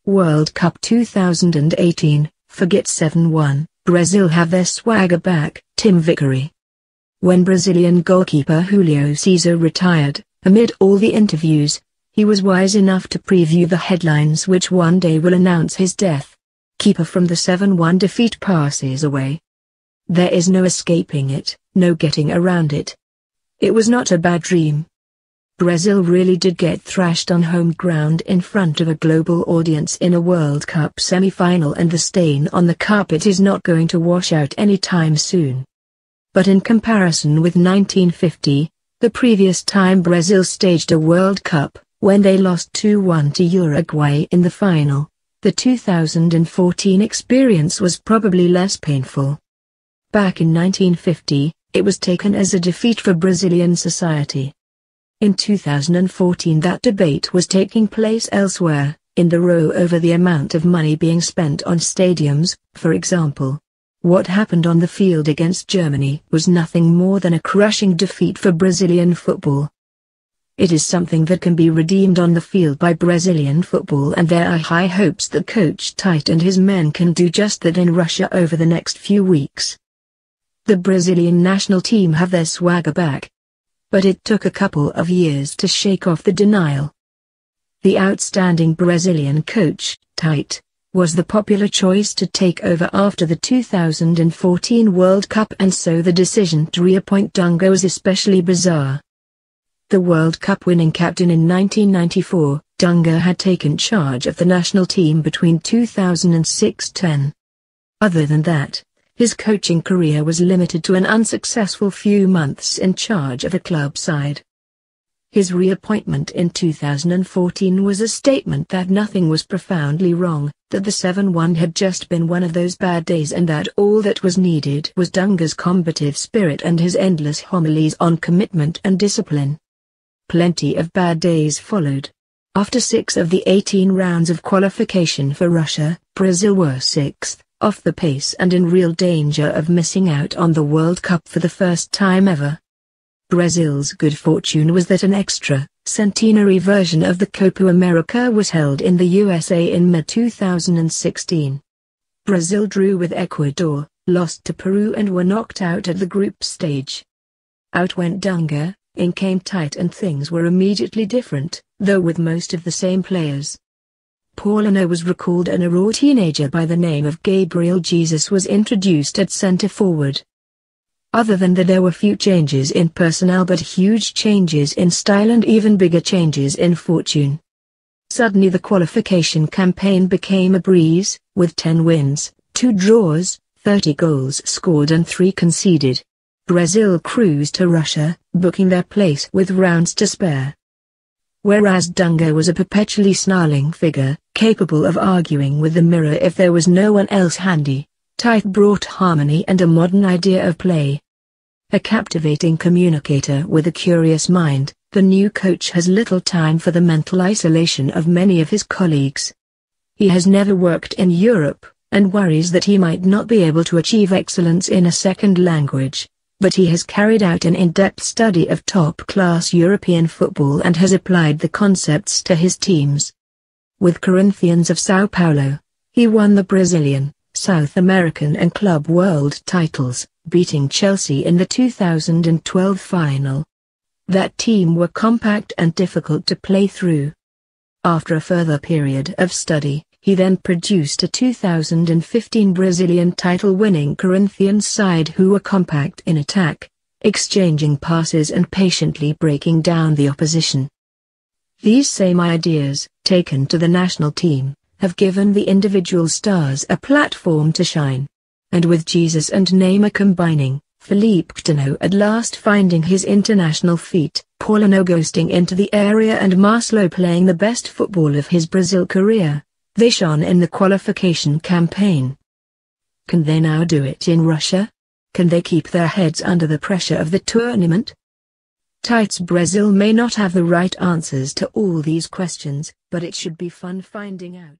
World Cup 2018, forget 7-1, Brazil have their swagger back, Team Vickery. When Brazilian goalkeeper Julio Cesar retired, amid all the interviews, he was wise enough to preview the headlines which one day will announce his death. Keeper from the 7-1 defeat passes away. There is no escaping it, no getting around it. It was not a bad dream. Brazil really did get thrashed on home ground in front of a global audience in a World Cup semi-final, and the stain on the carpet is not going to wash out anytime soon. But in comparison with 1950, the previous time Brazil staged a World Cup, when they lost 2-1 to Uruguay in the final, the 2014 experience was probably less painful. Back in 1950, it was taken as a defeat for Brazilian society. In 2014 that debate was taking place elsewhere, in the row over the amount of money being spent on stadiums, for example. What happened on the field against Germany was nothing more than a crushing defeat for Brazilian football. It is something that can be redeemed on the field by Brazilian football, and there are high hopes that Coach Tite and his men can do just that in Russia over the next few weeks. The Brazilian national team have their swagger back. But it took a couple of years to shake off the denial. The outstanding Brazilian coach, Tite, was the popular choice to take over after the 2014 World Cup, and so the decision to reappoint Dunga was especially bizarre. The World Cup winning captain in 1994, Dunga had taken charge of the national team between 2006-10. Other than that, his coaching career was limited to an unsuccessful few months in charge of a club side. His reappointment in 2014 was a statement that nothing was profoundly wrong, that the 7-1 had just been one of those bad days, and that all that was needed was Dunga's combative spirit and his endless homilies on commitment and discipline. Plenty of bad days followed. After 6 of the 18 rounds of qualification for Russia, Brazil were 6th. Off the pace and in real danger of missing out on the World Cup for the first time ever. Brazil's good fortune was that an extra, centenary version of the Copa America was held in the USA in mid-2016. Brazil drew with Ecuador, lost to Peru and were knocked out at the group stage. Out went Dunga, in came Tite, and things were immediately different, though with most of the same players. Paulino was recalled, and a raw teenager by the name of Gabriel Jesus was introduced at centre forward. Other than that, there were few changes in personnel, but huge changes in style and even bigger changes in fortune. Suddenly the qualification campaign became a breeze, with 10 wins, 2 draws, 30 goals scored and 3 conceded. Brazil cruised to Russia, booking their place with rounds to spare. Whereas Dunga was a perpetually snarling figure, capable of arguing with the mirror if there was no one else handy, Tite brought harmony and a modern idea of play. A captivating communicator with a curious mind, the new coach has little time for the mental isolation of many of his colleagues. He has never worked in Europe, and worries that he might not be able to achieve excellence in a second language. But he has carried out an in-depth study of top-class European football and has applied the concepts to his teams. With Corinthians of Sao Paulo, he won the Brazilian, South American and Club World titles, beating Chelsea in the 2012 final. That team were compact and difficult to play through. After a further period of study, he then produced a 2015 Brazilian title-winning Corinthians side who were compact in attack, exchanging passes and patiently breaking down the opposition. These same ideas, taken to the national team, have given the individual stars a platform to shine. And with Jesus and Neymar combining, Philippe Coutinho at last finding his international feet, Paulino ghosting into the area and Marcelo playing the best football of his Brazil career, they shone in the qualification campaign. Can they now do it in Russia? Can they keep their heads under the pressure of the tournament? Tite's Brazil may not have the right answers to all these questions, but it should be fun finding out.